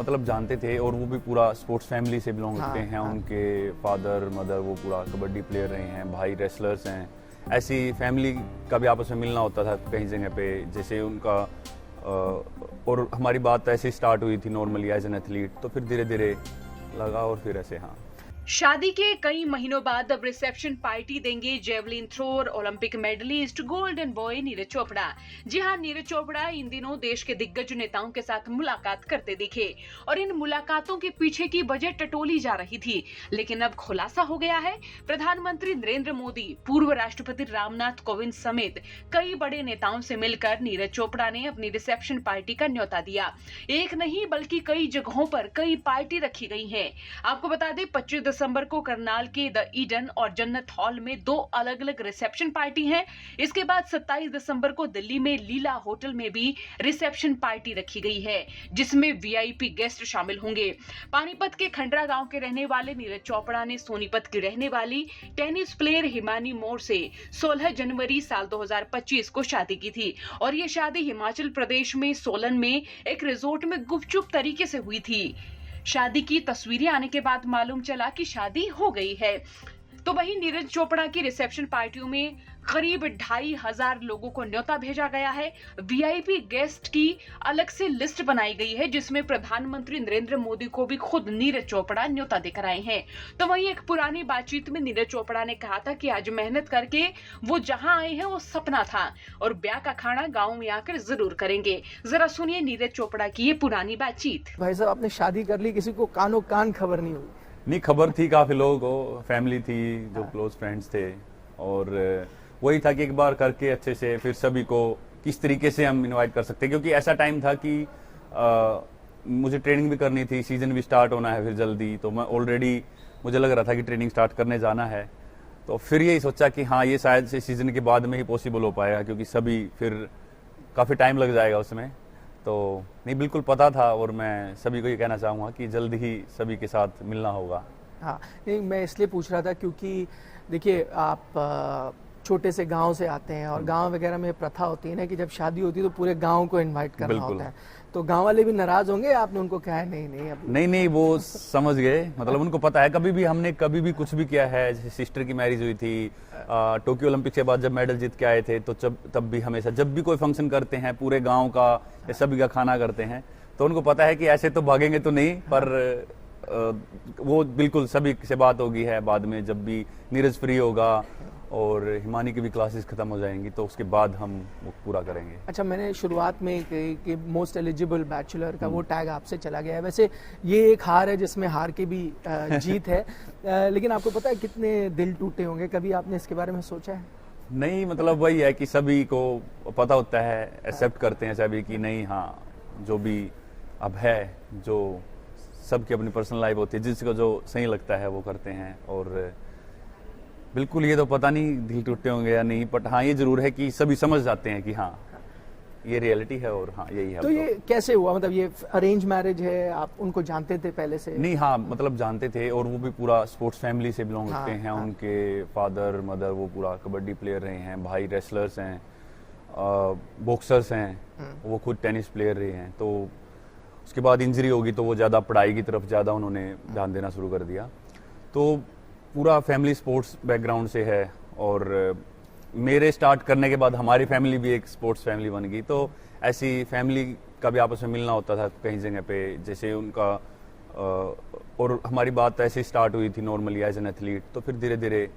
मतलब जानते थे, और वो भी पूरा स्पोर्ट्स फैमिली से बिलोंग करते हैं। उनके फादर मदर वो पूरा कबड्डी प्लेयर रहे हैं, भाई रेसलर्स हैं। ऐसी फैमिली का भी आपस में मिलना होता था कहीं जगह पे, जैसे उनका और हमारी बात ऐसे स्टार्ट हुई थी नॉर्मली एज एन एथलीट, तो फिर धीरे धीरे लगा और फिर ऐसे हाँ। शादी के कई महीनों बाद अब रिसेप्शन पार्टी देंगे javelin thrower Olympic medallist golden boy Neeraj Chopra. जी हां, नीरज चोपड़ा इन दिनों देश के दिग्गज नेताओं के साथ मुलाकात करते दिखे और इन मुलाकातों के पीछे की वजह टटोली जा रही थी, लेकिन अब खुलासा हो गया है। प्रधानमंत्री नरेंद्र मोदी, पूर्व राष्ट्रपति रामनाथ कोविंद समेत कई बड़े नेताओं से मिलकर नीरज चोपड़ा ने अपनी रिसेप्शन पार्टी का न्योता दिया। एक नहीं बल्कि कई जगहों पर कई पार्टी रखी गई है। आपको बता दें 25 दिसंबर को करनाल के द ईडन और जन्नत हॉल में 2 अलग अलग रिसेप्शन पार्टी हैं। इसके बाद 27 दिसंबर को दिल्ली में लीला होटल में भी रिसेप्शन पार्टी रखी गई है, जिसमें वीआईपी गेस्ट शामिल होंगे। पानीपत के खंडरा गांव के रहने वाले नीरज चोपड़ा ने सोनीपत की रहने वाली टेनिस प्लेयर हिमानी मोर से 16 जनवरी साल 2025 को शादी की थी और ये शादी हिमाचल प्रदेश में सोलन में एक रिजोर्ट में गुपचुप तरीके से हुई थी। शादी की तस्वीरें आने के बाद मालूम चला कि शादी हो गई है। तो वहीं नीरज चोपड़ा की रिसेप्शन पार्टियों में करीब 2500 लोगों को न्योता भेजा गया है। वीआईपी गेस्ट की अलग से लिस्ट बनाई गई है, जिसमें प्रधानमंत्री नरेंद्र मोदी को भी खुद नीरज चोपड़ा न्योता देकर आए हैं। तो वहीं एक पुरानी बातचीत में नीरज चोपड़ा ने कहा था कि आज मेहनत करके वो जहां आए हैं वो सपना था और ब्याह का खाना गाँव में आकर जरूर करेंगे। जरा सुनिए नीरज चोपड़ा की ये पुरानी बातचीत। भाई साहब, आपने शादी कर ली, किसी को कानो कान खबर नहीं हुई? नहीं, खबर थी, काफी लोगों को, फैमिली थी जो क्लोज फ्रेंड्स थे, और वही था कि एक बार करके अच्छे से फिर सभी को किस तरीके से हम इनवाइट कर सकते हैं, क्योंकि ऐसा टाइम था कि मुझे ट्रेनिंग भी करनी थी, सीजन भी स्टार्ट होना है फिर जल्दी, तो मैं ऑलरेडी मुझे लग रहा था कि ट्रेनिंग स्टार्ट करने जाना है। तो फिर यही सोचा कि हाँ, ये शायद से सीजन के बाद में ही पॉसिबल हो पाएगा, क्योंकि सभी फिर काफ़ी टाइम लग जाएगा उसमें। तो नहीं, बिल्कुल पता था, और मैं सभी को ये कहना चाहूँगा कि जल्द ही सभी के साथ मिलना होगा। हाँ, नहीं, मैं इसलिए पूछ रहा था क्योंकि देखिए, आप छोटे से गांव से आते हैं और गांव वगैरह में प्रथा होती है ना कि जब शादी होती है तो पूरे गांव को इनवाइट करना होता है। तो गांव वाले भी नाराज होंगे, आपने उनको कहा है? नहीं, वो समझ गए, मतलब उनको पता है। हमने कभी भी कुछ भी किया है, जैसे सिस्टर की मैरिज हुई थी, टोक्यो ओलंपिक के बाद जब मेडल जीत के आए थे, तो तब भी हमेशा जब भी कोई फंक्शन करते हैं पूरे गांव का या सभी का खाना करते हैं, तो उनको पता है कि ऐसे तो भागेंगे तो नहीं, पर वो बिल्कुल सभी से बात होगी है बाद में, जब भी नीरज फ्री होगा और हिमानी की भी क्लासेस खत्म हो जाएंगी, तो उसके बाद हम वो पूरा करेंगे। अच्छा, मैंने शुरुआत में कि मोस्ट एलिजिबल बैचलर का वो टैग आपसे चला गया है। वैसे ये एक हार है जिसमें हार की भी जीत है, लेकिन आपको पता है कितने दिल टूटे होंगे? कभी आपने इसके बारे में सोचा है? नहीं, मतलब वही है कि सभी को पता होता है, एक्सेप्ट करते हैं सभी कि नहीं, हाँ, जो भी अब है, जो सबकी अपनी पर्सनल लाइफ होती है, जिसको जो सही लगता है वो करते हैं। और बिल्कुल ये तो पता नहीं दिल टूटे होंगे या नहीं, बट हाँ, ये जरूर है कि सभी समझ जाते हैं कि हाँ, ये रियलिटी है और हाँ, यही है। तो ये कैसे हुआ? मतलब ये अरेंज मैरिज है, आप उनको जानते थे पहले से? नहीं, हाँ, मतलब जानते थे, और वो भी पूरा स्पोर्ट्स फैमिली से बिलोंग करते हैं। उनके फादर मदर वो पूरा कबड्डी प्लेयर रहे हैं, भाई रेसलर्स हैं, बॉक्सर्स हैं, वो खुद टेनिस प्लेयर रहे हैं। तो उसके बाद इंजरी होगी तो वो ज़्यादा पढ़ाई की तरफ ज़्यादा उन्होंने ध्यान देना शुरू कर दिया। तो पूरा फैमिली स्पोर्ट्स बैकग्राउंड से है, और मेरे स्टार्ट करने के बाद हमारी फैमिली भी एक स्पोर्ट्स फैमिली बन गई। तो ऐसी फैमिली का भी आपस में मिलना होता था कहीं जगह पे, जैसे उनका और हमारी बात ऐसे स्टार्ट हुई थी नॉर्मली एज एन एथलीट, तो फिर धीरे धीरे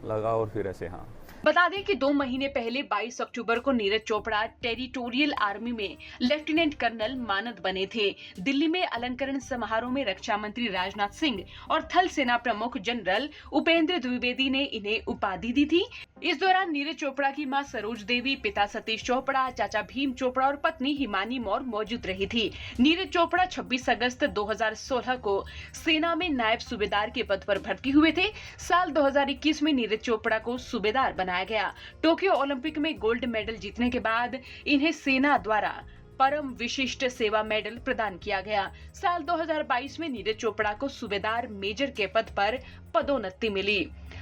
लगा और फिर ऐसे हाँ। बता दें कि 2 महीने पहले 22 अक्टूबर को नीरज चोपड़ा टेरिटोरियल आर्मी में लेफ्टिनेंट कर्नल मानद बने थे। दिल्ली में अलंकरण समारोह में रक्षा मंत्री राजनाथ सिंह और थल सेना प्रमुख जनरल उपेंद्र द्विवेदी ने इन्हें उपाधि दी थी। इस दौरान नीरज चोपड़ा की मां सरोज देवी, पिता सतीश चोपड़ा, चाचा भीम चोपड़ा और पत्नी हिमानी मौर्य मौजूद रही थी। नीरज चोपड़ा 26 अगस्त 2016 को सेना में नायब सूबेदार के पद पर भर्ती हुए थे। साल 2021 में नीरज चोपड़ा को सूबेदार बनाया गया। टोक्यो ओलंपिक में गोल्ड मेडल जीतने के बाद इन्हें सेना द्वारा परम विशिष्ट सेवा मेडल प्रदान किया गया। साल 2022 में नीरज चोपड़ा को सूबेदार मेजर के पद पर पदोन्नति मिली।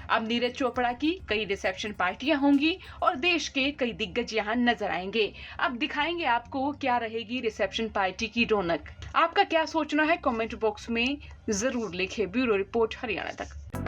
अब नीरज चोपड़ा की कई रिसेप्शन पार्टियां होंगी और देश के कई दिग्गज यहाँ नजर आएंगे। अब दिखाएंगे आपको क्या रहेगी रिसेप्शन पार्टी की रौनक। आपका क्या सोचना है कमेंट बॉक्स में जरूर लिखें। ब्यूरो रिपोर्ट, हरियाणा तक।